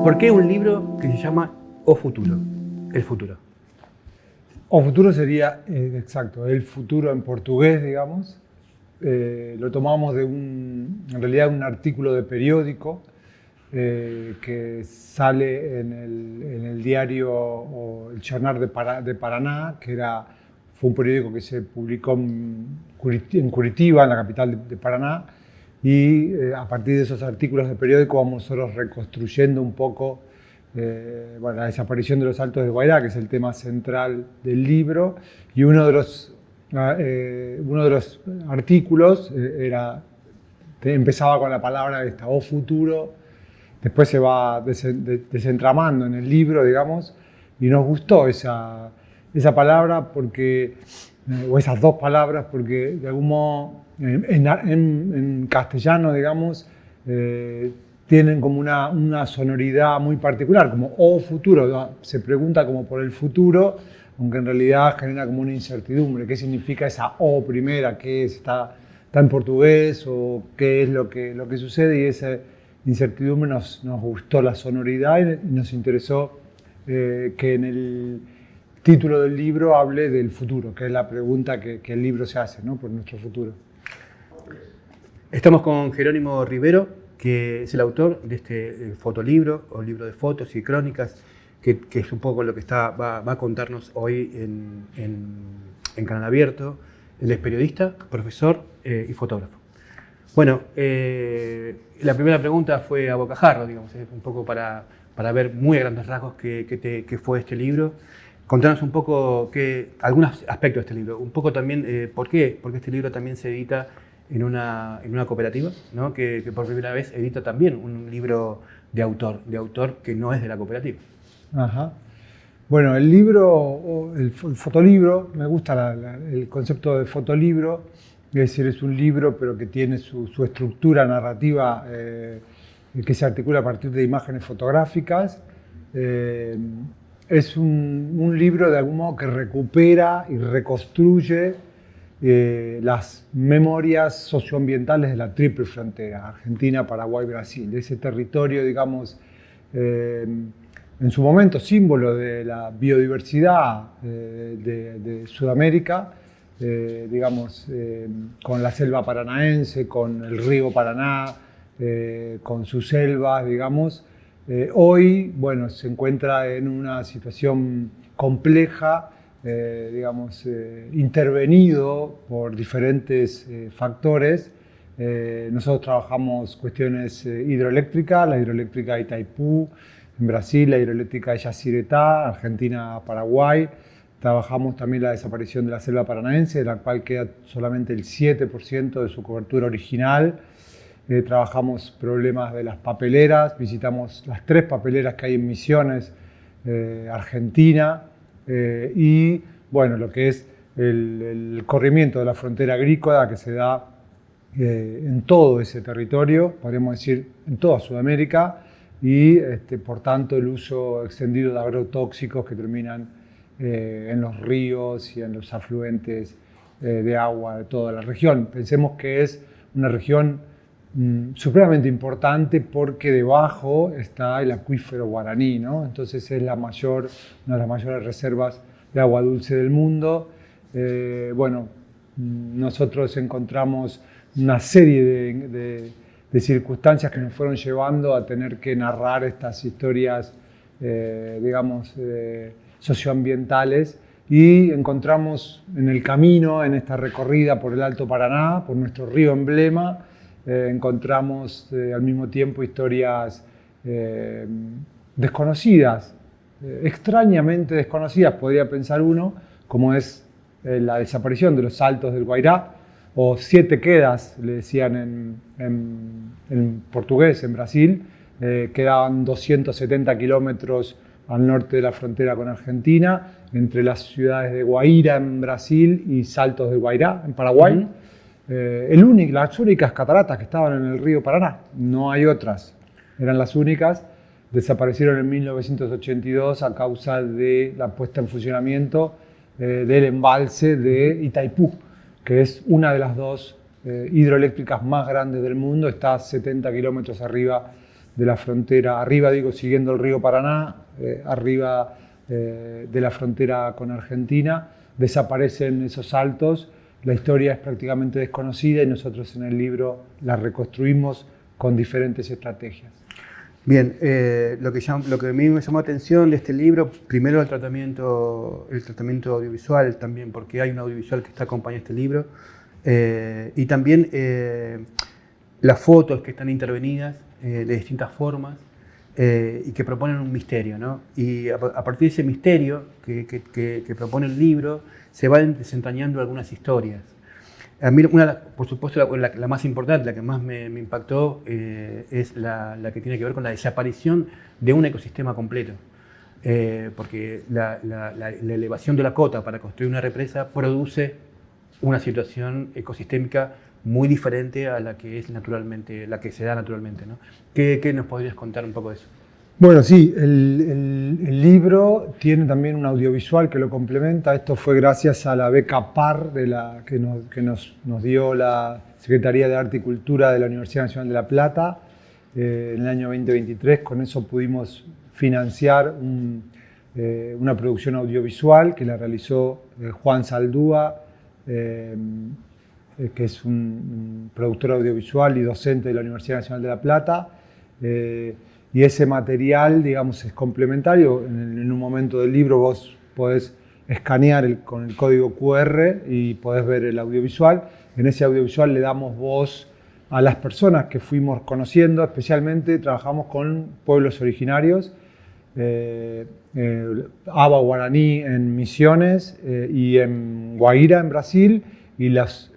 ¿Por qué un libro que se llama O Futuro? El futuro. O Futuro sería, exacto, el futuro en portugués, digamos. Lo tomamos de en realidad, un artículo de periódico que sale en el diario o el Jornal de Paraná, fue un periódico que se publicó en Curitiba, en la capital de Paraná, y a partir de esos artículos de periódico vamos nosotros reconstruyendo un poco bueno, la desaparición de los Altos del Guairá, que es el tema central del libro, y uno de los artículos empezaba con la palabra esta, o futuro, después se va desentramando en el libro, digamos, y nos gustó esa palabra porque, o esas dos palabras, porque de algún modo en castellano, digamos, tienen como una sonoridad muy particular, como O futuro, ¿no? Se pregunta como por el futuro, aunque en realidad genera como una incertidumbre. ¿Qué significa esa O primera? ¿Qué está en portugués? ¿O qué es lo que sucede? Y esa incertidumbre nos gustó la sonoridad y nos interesó que en el título del libro hable del futuro, que es la pregunta que el libro se hace, ¿no? Por nuestro futuro. Estamos con Jerónimo Rivero, que es el autor de este fotolibro, o libro de fotos y crónicas, que es un poco lo que va a contarnos hoy en Canal Abierto. Él es periodista, profesor y fotógrafo. Bueno, la primera pregunta fue a bocajarro, digamos, un poco para ver muy a grandes rasgos qué fue este libro. Contanos un poco algunos aspectos de este libro, un poco también por qué, porque este libro también se edita en una cooperativa, ¿no? que por primera vez edita también un libro de autor que no es de la cooperativa. Ajá. Bueno, el libro, el fotolibro, me gusta el concepto de fotolibro, es decir, es un libro pero que tiene su estructura narrativa que se articula a partir de imágenes fotográficas. Es un libro de algún modo que recupera y reconstruye las memorias socioambientales de la triple frontera, Argentina, Paraguay, Brasil, de ese territorio, digamos, en su momento símbolo de la biodiversidad de Sudamérica, digamos, con la selva paranaense, con el río Paraná, con sus selvas, digamos. Hoy, bueno, se encuentra en una situación compleja, digamos, intervenido por diferentes factores. Nosotros trabajamos cuestiones hidroeléctricas, la hidroeléctrica de Itaipú, en Brasil, la hidroeléctrica de Yacyretá, Argentina, Paraguay. Trabajamos también la desaparición de la selva paranaense, de la cual queda solamente el 7% de su cobertura original. Trabajamos problemas de las papeleras, visitamos las 3 papeleras que hay en Misiones, Argentina, y bueno, lo que es el corrimiento de la frontera agrícola que se da en todo ese territorio, podríamos decir en toda Sudamérica, y por tanto el uso extendido de agrotóxicos que terminan en los ríos y en los afluentes de agua de toda la región. Pensemos que es una región supremamente importante porque debajo está el acuífero guaraní, ¿no? Entonces es una de las mayores reservas de agua dulce del mundo. Bueno, nosotros encontramos una serie de circunstancias que nos fueron llevando a tener que narrar estas historias, digamos, socioambientales, y encontramos en el camino, en esta recorrida por el Alto Paraná, por nuestro río emblema, encontramos al mismo tiempo historias desconocidas, extrañamente desconocidas, podría pensar uno, como es la desaparición de los Altos del Guairá, o 7 quedas, le decían en portugués, en Brasil. Quedaban 270 kilómetros al norte de la frontera con Argentina, entre las ciudades de Guaíra en Brasil y Saltos del Guairá en Paraguay. Las únicas cataratas que estaban en el río Paraná, no hay otras, eran las únicas. Desaparecieron en 1982 a causa de la puesta en funcionamiento del embalse de Itaipú, que es una de las 2 hidroeléctricas más grandes del mundo, está a 70 kilómetros arriba de la frontera, arriba digo, siguiendo el río Paraná, arriba de la frontera con Argentina, desaparecen esos altos, la historia es prácticamente desconocida y nosotros en el libro la reconstruimos con diferentes estrategias. Bien, lo que a mí me llamó la atención de este libro, primero el tratamiento audiovisual también, porque hay un audiovisual que está acompañando este libro, y también las fotos que están intervenidas de distintas formas y que proponen un misterio, ¿no? Y a partir de ese misterio que propone el libro, se van desentrañando algunas historias. A mí, por supuesto, la más importante, la que más me impactó, es la que tiene que ver con la desaparición de un ecosistema completo. Porque la elevación de la cota para construir una represa produce una situación ecosistémica muy diferente a la que es naturalmente, la que se da naturalmente, ¿no? ¿Qué nos podrías contar un poco de eso? Bueno, sí, el libro tiene también un audiovisual que lo complementa. Esto fue gracias a la beca PAR que nos dio la Secretaría de Arte y Cultura de la Universidad Nacional de La Plata en el año 2023. Con eso pudimos financiar una producción audiovisual que la realizó Juan Saldúa, que es un productor audiovisual y docente de la Universidad Nacional de La Plata. Y ese material, digamos, es complementario. En un momento del libro vos podés escanear con el código QR y podés ver el audiovisual. En ese audiovisual le damos voz a las personas que fuimos conociendo, especialmente trabajamos con pueblos originarios, Aba Guaraní en Misiones y en Guaíra, en Brasil, y los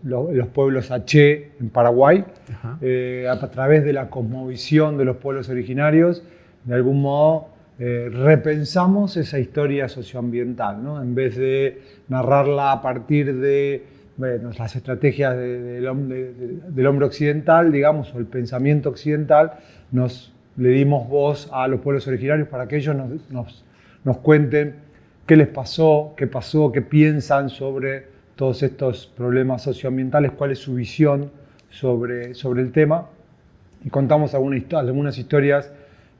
pueblos Aché en Paraguay. A través de la cosmovisión de los pueblos originarios, de algún modo repensamos esa historia socioambiental, ¿no? En vez de narrarla a partir de las estrategias del hombre occidental, digamos, o el pensamiento occidental, le dimos voz a los pueblos originarios para que ellos nos cuenten qué les pasó, qué piensan sobre todos estos problemas socioambientales, cuál es su visión sobre el tema. Y contamos algunas historias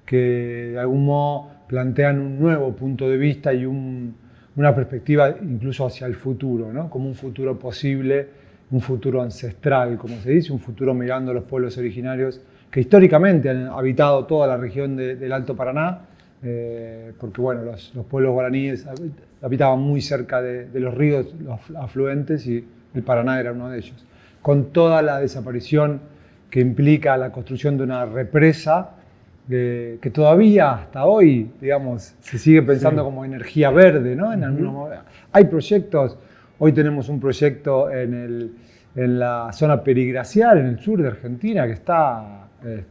que de algún modo plantean un nuevo punto de vista y una perspectiva incluso hacia el futuro, ¿no? Como un futuro posible, un futuro ancestral, como se dice, un futuro mirando a los pueblos originarios que históricamente han habitado toda la región del Alto Paraná, porque bueno, los pueblos guaraníes habitaban muy cerca de los ríos, los afluentes, y el Paraná era uno de ellos. Con toda la desaparición que implica la construcción de una represa, que todavía hasta hoy, digamos, se sigue pensando como energía verde, ¿no? Hay proyectos, hoy tenemos un proyecto en la zona periglacial, en el sur de Argentina, que está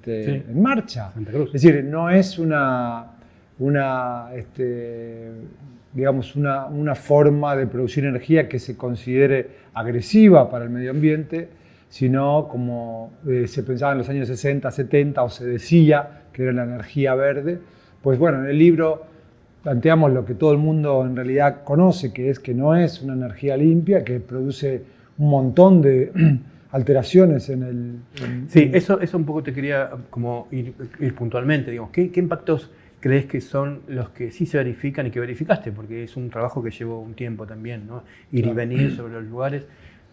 en marcha. Es decir, no es digamos, una forma de producir energía que se considere agresiva para el medio ambiente, sino como se pensaba en los años 60, 70, o se decía que era la energía verde. Pues bueno, en el libro planteamos lo que todo el mundo en realidad conoce, que es que no es una energía limpia, que produce un montón de alteraciones en el... Sí, eso un poco te quería como ir puntualmente, digamos. ¿Qué impactos crees que son los que sí se verifican y que verificaste? Porque es un trabajo que llevó un tiempo también, ¿no? Ir y venir sobre los lugares.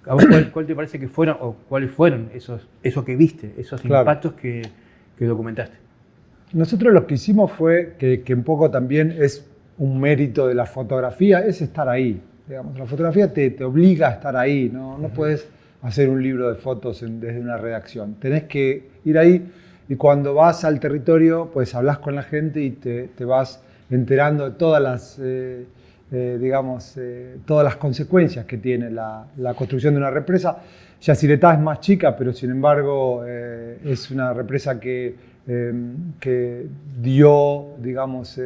¿A vos cuál te parece que fueron, o cuáles fueron eso que viste, esos impactos que documentaste? Nosotros lo que hicimos fue que un poco también es un mérito de la fotografía, es estar ahí. Digamos, la fotografía te obliga a estar ahí, no puedes hacer un libro de fotos desde una redacción. Tenés que ir ahí, y cuando vas al territorio, pues hablas con la gente y te vas enterando de todas las, todas las consecuencias que tiene la construcción de una represa. Yacyretá es más chica, pero sin embargo es una represa que dio, digamos,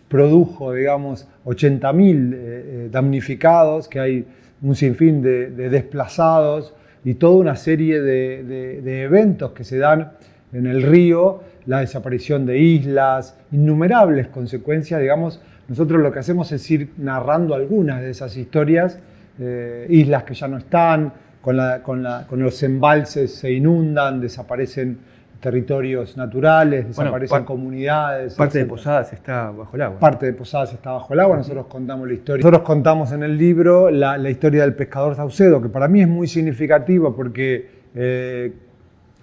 produjo, digamos, 80.000 damnificados, que hay un sinfín de desplazados y toda una serie de eventos que se dan en el río, la desaparición de islas, innumerables consecuencias, digamos. Nosotros lo que hacemos es ir narrando algunas de esas historias, islas que ya no están, con los embalses se inundan, desaparecen territorios naturales, Bueno, desaparecen comunidades. Parte de etcétera. Posadas está bajo el agua. Parte de Posadas está bajo el agua, nosotros contamos la historia. Nosotros contamos en el libro la historia del pescador Saucedo, que para mí es muy significativa porque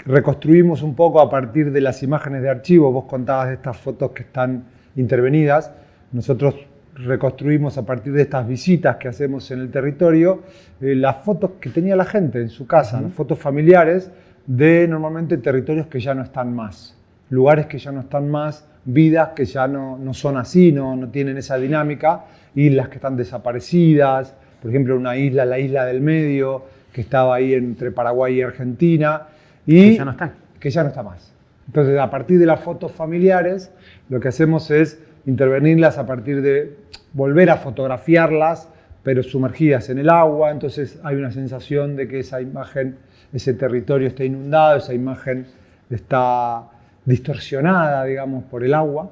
reconstruimos un poco a partir de las imágenes de archivo. Vos contabas de estas fotos que están intervenidas. Nosotros reconstruimos a partir de estas visitas que hacemos en el territorio las fotos que tenía la gente en su casa, las fotos familiares de normalmente territorios que ya no están más, lugares que ya no están más, vidas que ya no son así, no tienen esa dinámica, islas que están desaparecidas, por ejemplo una isla, la isla del Medio, que estaba ahí entre Paraguay y Argentina, y Que ya no están. que ya no está más. Entonces, a partir de las fotos familiares, lo que hacemos es intervenirlas a partir de volver a fotografiarlas, pero sumergidas en el agua. Entonces hay una sensación de que esa imagen, ese territorio está inundado, esa imagen está distorsionada, digamos, por el agua.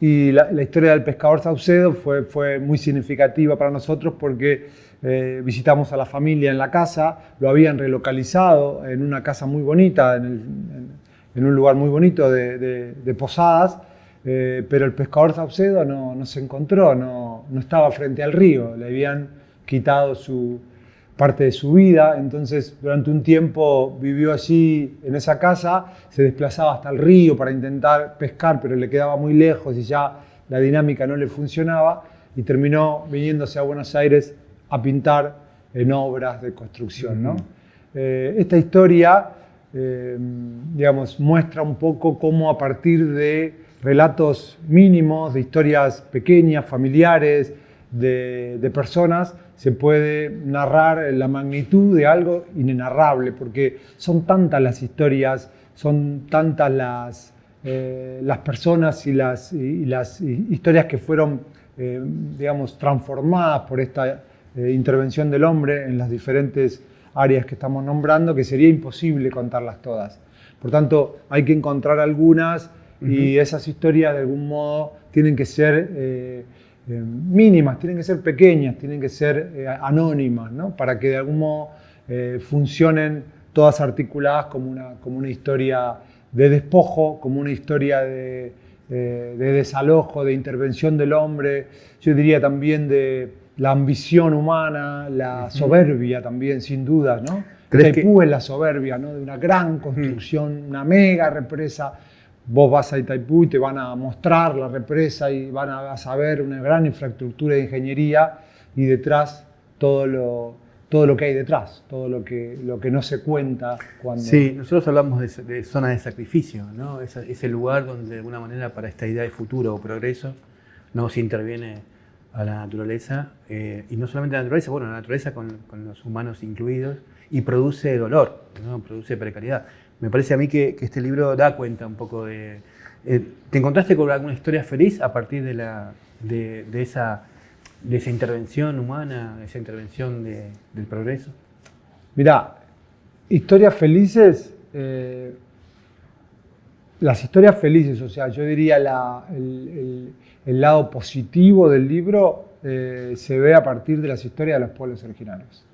Y la historia del pescador Saucedo fue muy significativa para nosotros porque visitamos a la familia en la casa, lo habían relocalizado en una casa muy bonita, en un lugar muy bonito de Posadas, pero el pescador Saucedo no se encontró, no estaba frente al río, le habían quitado parte de su vida, entonces durante un tiempo vivió allí en esa casa, se desplazaba hasta el río para intentar pescar, pero le quedaba muy lejos y ya la dinámica no le funcionaba y terminó viniéndose a Buenos Aires a pintar en obras de construcción, ¿no? Esta historia, digamos, muestra un poco cómo a partir de relatos mínimos, de historias pequeñas, familiares, de personas, se puede narrar la magnitud de algo inenarrable, porque son tantas las historias, son tantas las personas y las historias que fueron, digamos, transformadas por esta intervención del hombre en las diferentes áreas que estamos nombrando, que sería imposible contarlas todas. Por tanto, hay que encontrar algunas y esas historias de algún modo tienen que ser mínimas, tienen que ser pequeñas, tienen que ser anónimas, ¿no? Para que de algún modo funcionen todas articuladas como una historia de despojo, como una historia de desalojo, de intervención del hombre, yo diría también de la ambición humana, la soberbia también, sin duda, ¿no? Itaipú es la soberbia, ¿no? De una gran construcción, una mega represa. Vos vas a Itaipú y te van a mostrar la represa y vas a ver una gran infraestructura de ingeniería y detrás todo lo que hay detrás, todo lo que no se cuenta cuando... Sí, nosotros hablamos de zona de sacrificio, ¿no? Ese lugar donde de alguna manera para esta idea de futuro o progreso no se interviene a la naturaleza, y no solamente a la naturaleza, bueno, la naturaleza con los humanos incluidos, y produce dolor, ¿no? Produce precariedad. Me parece a mí que este libro da cuenta un poco de... ¿Te encontraste con alguna historia feliz a partir de esa intervención humana, de esa intervención del progreso? Mirá, historias felices, las historias felices, o sea, yo diría el lado positivo del libro se ve a partir de las historias de los pueblos originarios.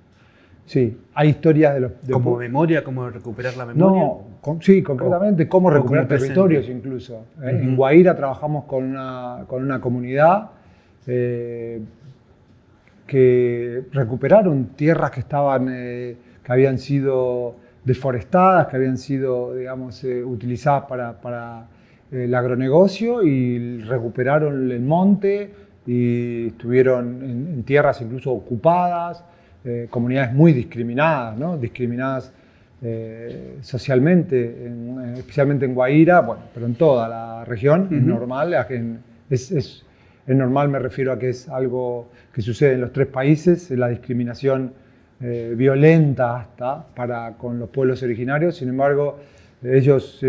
Sí, hay historias de los... ¿Como memoria? ¿Cómo recuperar la memoria? No, sí, concretamente, cómo recuperar territorios presente. incluso. En Guaira trabajamos con una comunidad que recuperaron tierras que habían sido deforestadas, que habían sido, digamos, utilizadas para el agronegocio, y recuperaron el monte y estuvieron en tierras incluso ocupadas, comunidades muy discriminadas, ¿no? Discriminadas socialmente, especialmente en Guaira, bueno, pero en toda la región. Es normal, es normal, me refiero a que es algo que sucede en los tres países, la discriminación violenta hasta con los pueblos originarios. Sin embargo, ellos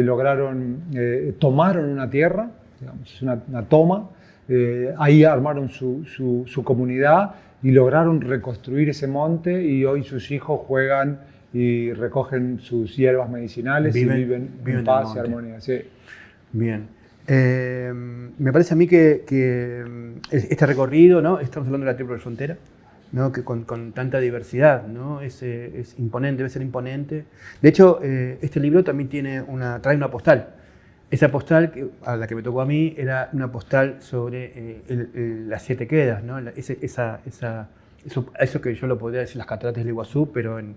tomaron una tierra, digamos, una toma, ahí armaron su comunidad y lograron reconstruir ese monte, y hoy sus hijos juegan y recogen sus hierbas medicinales y viven en paz y armonía. Sí. Bien. Me parece a mí que este recorrido, ¿no? Estamos hablando de la Triple Frontera, ¿no? Que con tanta diversidad, ¿no? Es imponente, debe ser imponente. De hecho, este libro también trae una postal. Esa postal, a la que me tocó a mí, era una postal sobre las 7 quedas, ¿no? Eso que yo lo podría decir las cataratas del Iguazú, pero en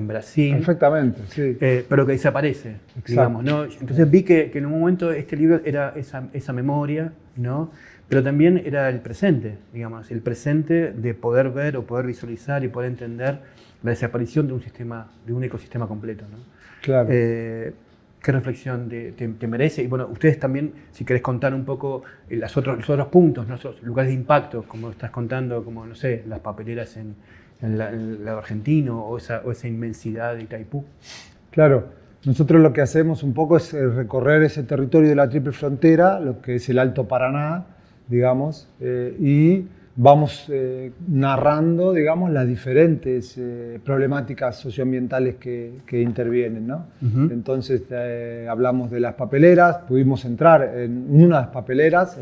Brasil. Perfectamente, sí. Pero que desaparece, digamos, ¿no? Entonces vi que en un momento este libro era esa memoria, ¿no? Pero también era el presente, digamos, el presente de poder ver o poder visualizar y poder entender la desaparición de un ecosistema completo, ¿no? Claro. ¿Qué reflexión te merece? Y bueno, ustedes también, si querés contar un poco los otros puntos, ¿no? Los lugares de impacto, como estás contando, como, no sé, las papeleras en el lado argentino o esa inmensidad de Itaipú. Claro, nosotros lo que hacemos un poco es recorrer ese territorio de la triple frontera, lo que es el Alto Paraná, digamos, y vamos narrando, digamos, las diferentes problemáticas socioambientales que intervienen, ¿no? Uh-huh. Entonces hablamos de las papeleras, pudimos entrar en una de las papeleras,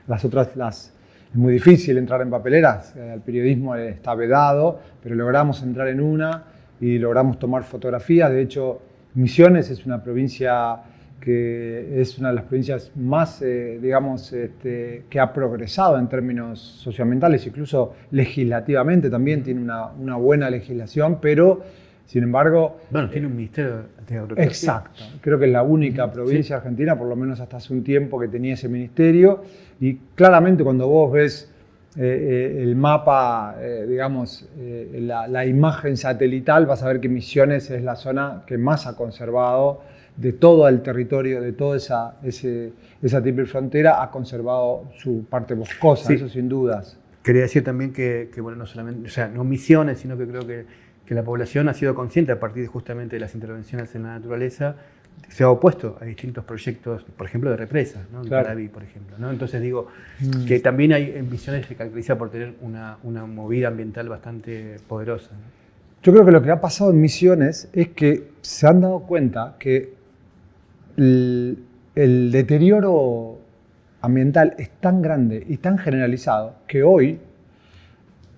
las otras es muy difícil entrar en papeleras, el periodismo está vedado, pero logramos entrar en una y logramos tomar fotografías. De hecho, Misiones es una provincia que es una de las provincias más, digamos, que ha progresado en términos socioambientales, incluso legislativamente también tiene una buena legislación, pero sin embargo... Bueno, tiene un ministerio de agroecología. Exacto, creo que es la única provincia argentina, por lo menos hasta hace un tiempo, que tenía ese ministerio, y claramente cuando vos ves el mapa, digamos, la imagen satelital, vas a ver que Misiones es la zona que más ha conservado de todo el territorio, de toda esa triple frontera, ha conservado su parte boscosa, sí. Eso sin dudas. Quería decir también que bueno, no solamente, o sea, no Misiones, sino que creo que la población ha sido consciente a partir justamente de las intervenciones en la naturaleza, se ha opuesto a distintos proyectos, por ejemplo, de represas, ¿no? En Caraví, por ejemplo, ¿no? Entonces digo que también hay en Misiones se caracteriza por tener una movida ambiental bastante poderosa, ¿no? Yo creo que lo que ha pasado en Misiones es que se han dado cuenta que el deterioro ambiental es tan grande y tan generalizado que hoy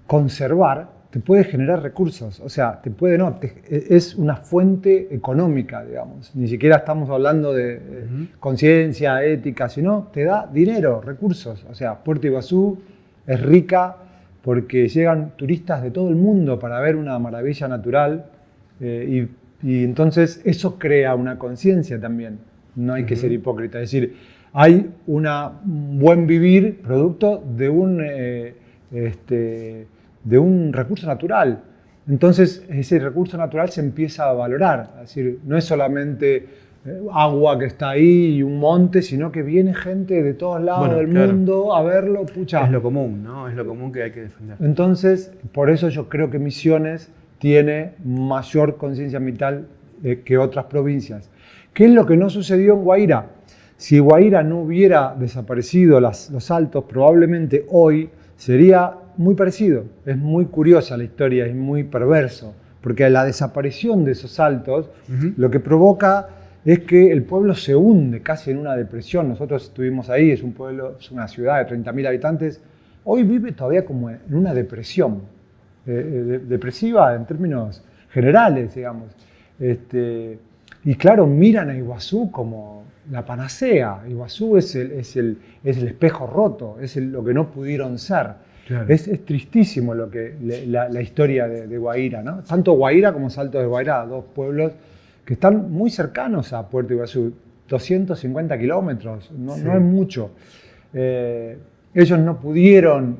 conservar te puede generar recursos, o sea, es una fuente económica, digamos. Ni siquiera estamos hablando de conciencia, ética, sino te da dinero, recursos. O sea, Puerto Iguazú es rica porque llegan turistas de todo el mundo para ver una maravilla natural y entonces eso crea una conciencia también. No hay que ser hipócrita, es decir, hay un buen vivir producto de un recurso natural. Entonces ese recurso natural se empieza a valorar. Es decir, no es solamente agua que está ahí y un monte, sino que viene gente de todos lados del mundo a verlo. Pucha. Es lo común, ¿no? Es lo común que hay que defender. Entonces, por eso yo creo que Misiones tiene mayor conciencia ambiental que otras provincias. ¿Qué es lo que no sucedió en Guaira? Si Guaira no hubiera desaparecido los altos, probablemente hoy sería muy parecido. Es muy curiosa la historia, es muy perverso, porque la desaparición de esos altos lo que provoca es que el pueblo se hunde casi en una depresión. Nosotros estuvimos ahí, es un pueblo, es una ciudad de 30.000 habitantes, hoy vive todavía como en una depresión, depresiva en términos generales, digamos. Y claro, miran a Iguazú como la panacea. Iguazú es el espejo roto, es lo que no pudieron ser. Claro. Es tristísimo la historia de Guaira, ¿no? Tanto Guaira como Salto de Guaira, dos pueblos que están muy cercanos a Puerto Iguazú, 250 kilómetros, no es mucho. Ellos no pudieron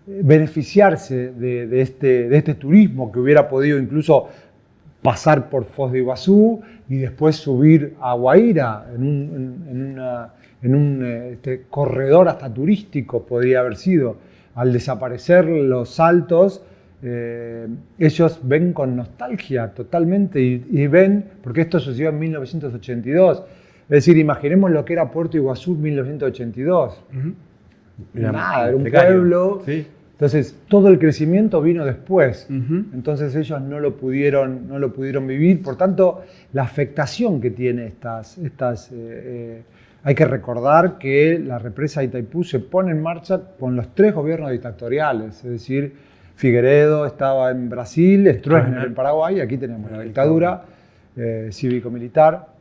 beneficiarse de este turismo que hubiera podido incluso pasar por Foz de Iguazú y después subir a Guaira en un corredor hasta turístico podría haber sido. Al desaparecer los saltos, ellos ven con nostalgia totalmente y ven, porque esto sucedió en 1982, es decir, imaginemos lo que era Puerto Iguazú en 1982. Nada, era un pueblo. Sí. Entonces, todo el crecimiento vino después. Entonces, ellos no lo pudieron vivir. Por tanto, la afectación que tiene Hay que recordar que la represa de Itaipú se pone en marcha con los 3 gobiernos dictatoriales, es decir, Figueiredo estaba en Brasil, Stroessner en Paraguay, y aquí tenemos la dictadura cívico-militar.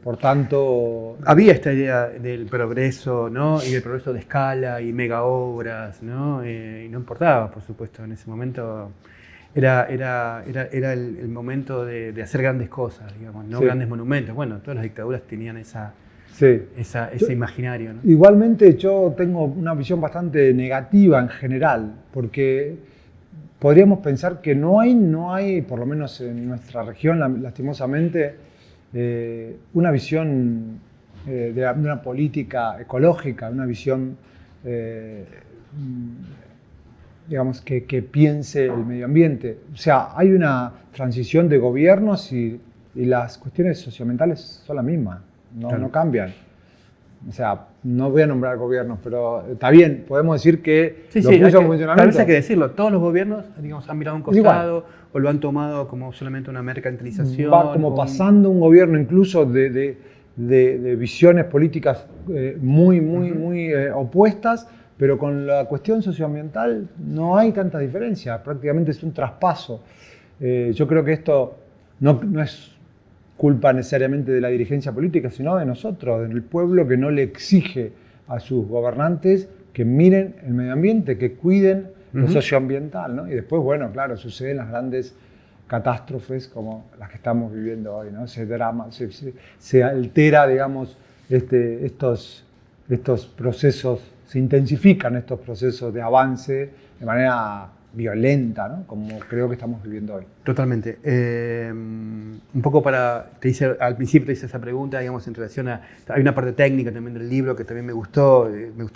Por tanto... Había esta idea del progreso, ¿no? Y del progreso de escala y mega obras, ¿no? Y no importaba, por supuesto, en ese momento era el momento de hacer grandes cosas, digamos, no grandes monumentos. Bueno, todas las dictaduras tenían ese imaginario, ¿no? Igualmente yo tengo una visión bastante negativa en general, porque podríamos pensar que no hay, por lo menos en nuestra región, lastimosamente, una visión de una política ecológica, una visión, digamos, que piense el medio ambiente. O sea, hay una transición de gobiernos y las cuestiones socioambientales son las mismas, no cambian. O sea, no voy a nombrar gobiernos, pero está bien, podemos decir que lo puso en funcionamiento. Tal vez hay que decirlo, todos los gobiernos, digamos, han mirado a un costado o lo han tomado como solamente una mercantilización. Va como pasando un gobierno incluso de visiones políticas muy opuestas, pero con la cuestión socioambiental no hay tanta diferencia, prácticamente es un traspaso. Yo creo que esto no es culpa necesariamente de la dirigencia política, sino de nosotros, del pueblo que no le exige a sus gobernantes que miren el medio ambiente, que cuiden lo socioambiental, ¿no? Y después, bueno, claro, suceden las grandes catástrofes como las que estamos viviendo hoy, ¿no? Se altera, digamos, estos procesos, se intensifican estos procesos de avance de manera violenta, ¿no? Como creo que estamos viviendo hoy. Totalmente. Un poco al principio te hice esa pregunta, digamos, en relación hay una parte técnica también del libro que también me gustó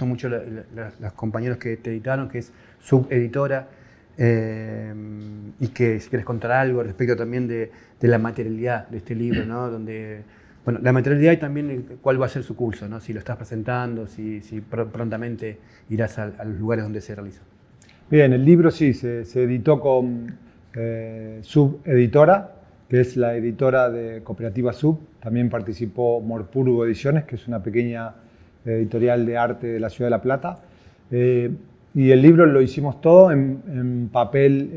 mucho los compañeros que te editaron, que es Subeditora, y que si quieres contar algo respecto también de la materialidad de este libro, ¿no? Donde, bueno, la materialidad y también cuál va a ser su curso, ¿no? Si lo estás presentando, si prontamente irás a los lugares donde se realiza. Bien, el libro sí, se editó con Subeditora, que es la editora de Cooperativa Sub. También participó Morpurgo Ediciones, que es una pequeña editorial de arte de la ciudad de La Plata. Y el libro lo hicimos todo en papel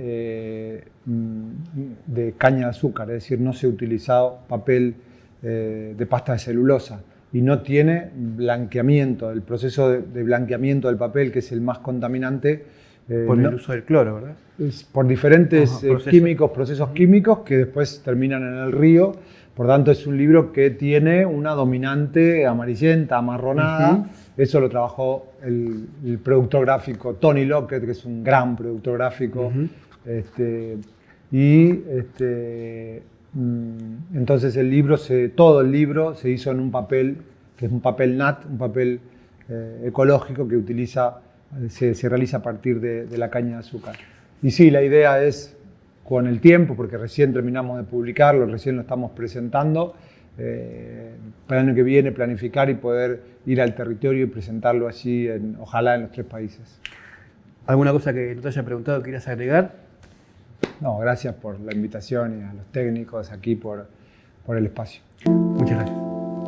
de caña de azúcar, es decir, no se ha utilizado papel de pasta de celulosa y no tiene blanqueamiento. El proceso de blanqueamiento del papel, que es el más contaminante, por el uso del cloro, ¿verdad? Es por diferentes procesos químicos que después terminan en el río. Por tanto, es un libro que tiene una dominante amarillenta, amarronada. Eso lo trabajó el productor gráfico Tony Lockett, que es un gran productor gráfico. Entonces todo el libro se hizo en un papel, que es un papel NAT, un papel ecológico que se realiza a partir de la caña de azúcar. Y sí, la idea es, con el tiempo, porque recién terminamos de publicarlo, recién lo estamos presentando, para el año que viene planificar y poder ir al territorio y presentarlo allí, ojalá en los 3 países. ¿Alguna cosa que no te haya preguntado quieras agregar? No, gracias por la invitación y a los técnicos aquí por el espacio. Muchas gracias.